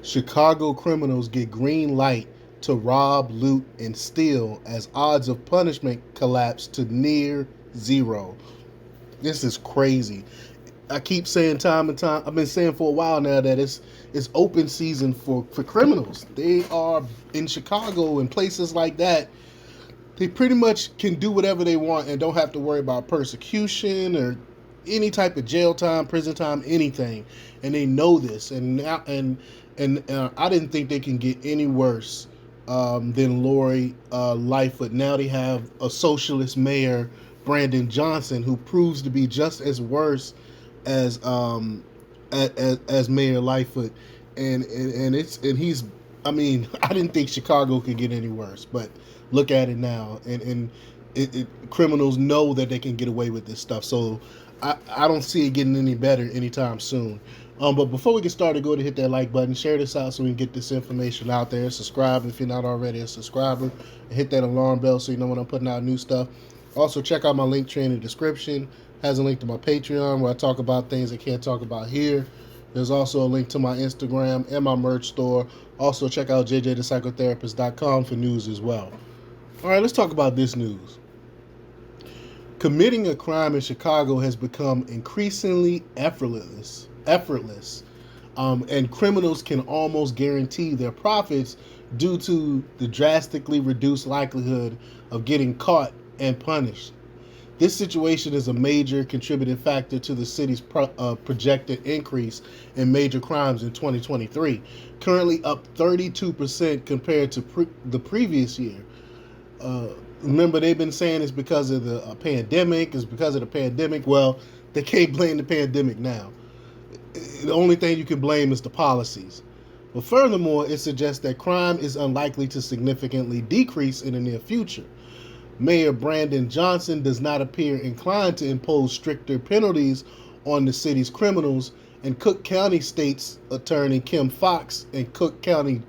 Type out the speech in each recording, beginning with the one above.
Chicago criminals get green light to rob, loot, and steal as odds of punishment collapse to near zero. This is crazy. I keep saying time and time. I've been saying for a while now that it's open season for criminals. They are in Chicago and places like that. They pretty much can do whatever they want and don't have to worry about persecution or any type of jail time, prison time, anything. And they know this. And now and I didn't think they can get any worse than Lori Lightfoot. Now they have a socialist mayor, Brandon Johnson, who proves to be just as worse as as Mayor Lightfoot, and he's. I mean, I didn't think Chicago could get any worse, but look at it now, and criminals know that they can get away with this stuff. So I don't see it getting any better anytime soon. But before we get started, go ahead and hit that like button, share this out so we can get this information out there. Subscribe if you're not already a subscriber, and hit that alarm bell so you know when I'm putting out new stuff. Also, check out my link tree in the description. Has a link to my Patreon where I talk about things I can't talk about here. There's also a link to my Instagram and my merch store. Also, check out jjthepsychotherapist.com for news as well. All right, let's talk about this news. Committing a crime in Chicago has become increasingly effortless, and criminals can almost guarantee their profits due to the drastically reduced likelihood of getting caught and punished. This situation is a major contributing factor to the city's projected increase in major crimes in 2023, currently up 32% compared to the previous year. Remember, they've been saying it's because of the pandemic. It's because of the pandemic. Well, they can't blame the pandemic now. The only thing you can blame is the policies. But furthermore, it suggests that crime is unlikely to significantly decrease in the near future. Mayor Brandon Johnson does not appear inclined to impose stricter penalties on the city's criminals, and Cook County State's Attorney Kim Foxx and Cook County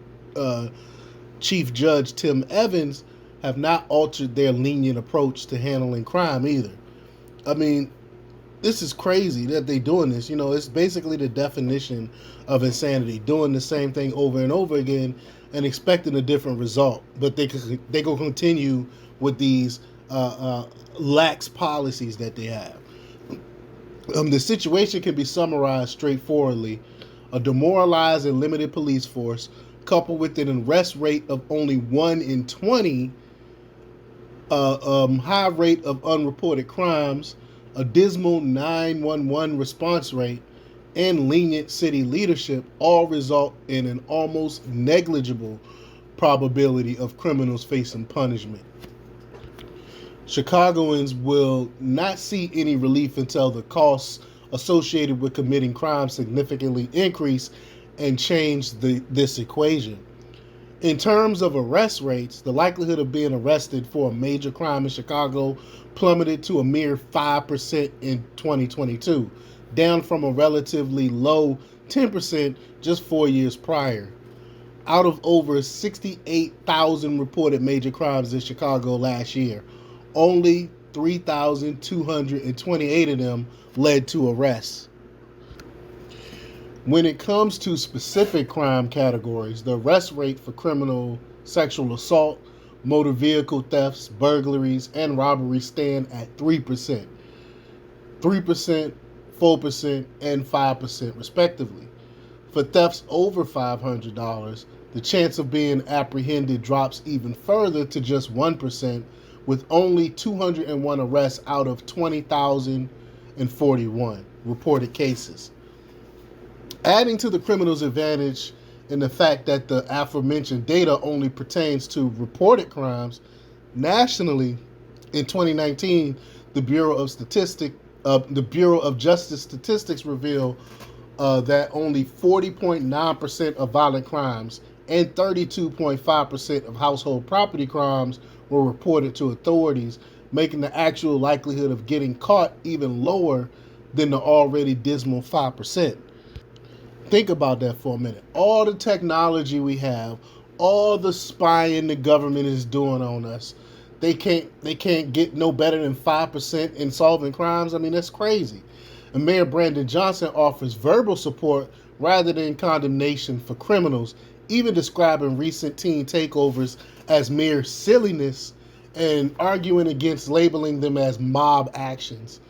Chief Judge Tim Evans have not altered their lenient approach to handling crime either. I mean, this is crazy that they're doing this. You know, it's basically the definition of insanity, doing the same thing over and over again and expecting a different result. But they go continue with these lax policies that they have. The situation can be summarized straightforwardly: a demoralized and limited police force, coupled with an arrest rate of only 1 in 20, high rate of unreported crimes, a dismal 911 response rate, and lenient city leadership all result in an almost negligible probability of criminals facing punishment. Chicagoans will not see any relief until the costs associated with committing crimes significantly increase and change this equation. In terms of arrest rates, the likelihood of being arrested for a major crime in Chicago plummeted to a mere 5% in 2022, down from a relatively low 10% just 4 years prior. Out of over 68,000 reported major crimes in Chicago last year, only 3,228 of them led to arrests. When it comes to specific crime categories, the arrest rate for criminal sexual assault, motor vehicle thefts, burglaries, and robberies stand at 3%, 3%, 4%, and 5%, respectively. For thefts over $500, the chance of being apprehended drops even further to just 1%, with only 201 arrests out of 20,041 reported cases. Adding to the criminal's advantage in the fact that the aforementioned data only pertains to reported crimes, nationally in 2019, the Bureau of Justice Statistics revealed that only 40.9% of violent crimes and 32.5% of household property crimes were reported to authorities, making the actual likelihood of getting caught even lower than the already dismal 5%. Think about that for a minute. All the technology we have, all the spying the government is doing on us, they can't get no better than 5% in solving crimes. I mean, that's crazy. And Mayor Brandon Johnson offers verbal support, rather than condemnation for criminals, even describing recent teen takeovers as mere silliness and arguing against labeling them as mob actions.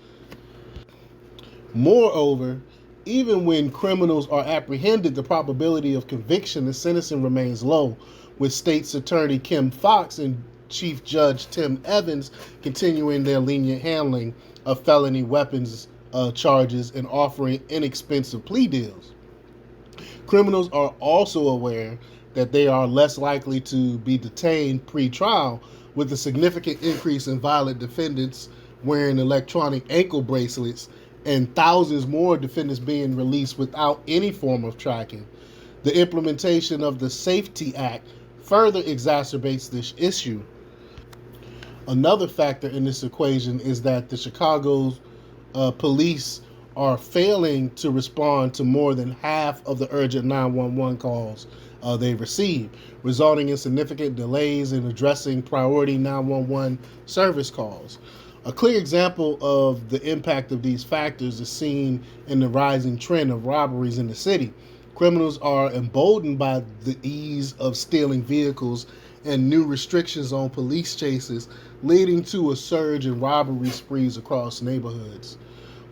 Moreover, even when criminals are apprehended, the probability of conviction and sentencing remains low, with State's Attorney Kim Foxx and Chief Judge Tim Evans continuing their lenient handling of felony weapons charges and offering inexpensive plea deals. Criminals are also aware that they are less likely to be detained pre-trial, with a significant increase in violent defendants wearing electronic ankle bracelets and thousands more defendants being released without any form of tracking. The implementation of the Safety Act further exacerbates this issue. Another factor in this equation is that the Chicago police are failing to respond to more than half of the urgent 911 calls they receive, resulting in significant delays in addressing priority 911 service calls. A clear example of the impact of these factors is seen in the rising trend of robberies in the city. Criminals are emboldened by the ease of stealing vehicles and new restrictions on police chases, leading to a surge in robbery sprees across neighborhoods.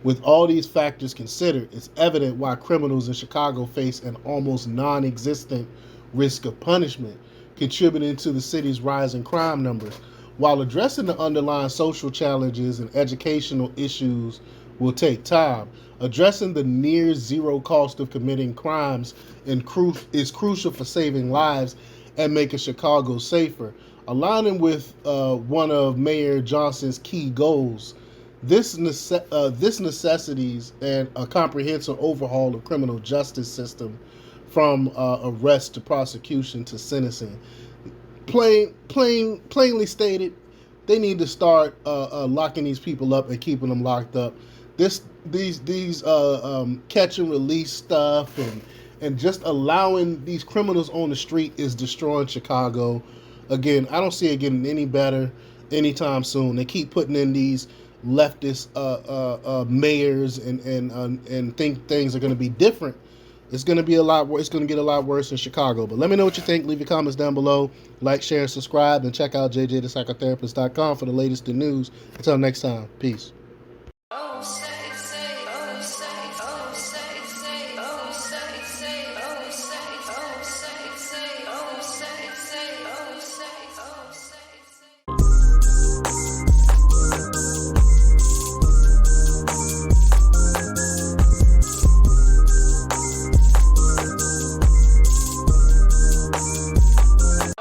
With all these factors considered, it's evident why criminals in Chicago face an almost non-existent risk of punishment, contributing to the city's rising crime numbers. While addressing the underlying social challenges and educational issues will take time, addressing the near zero cost of committing crimes is crucial for saving lives and making Chicago safer. Aligning with one of Mayor Johnson's key goals, this necessitates a comprehensive overhaul of criminal justice system, from arrest to prosecution to sentencing. Plainly stated, they need to start locking these people up and keeping them locked up. These catch and release stuff and just allowing these criminals on the street is destroying Chicago. Again, I don't see it getting any better anytime soon. They keep putting in these leftist mayors and think things are going to be different. It's going to be a lot worse. It's going to get a lot worse in Chicago. But let me know what you think. Leave your comments down below. Like, share, and subscribe. And check out jjthepsychotherapist.com for the latest in news. Until next time. Peace.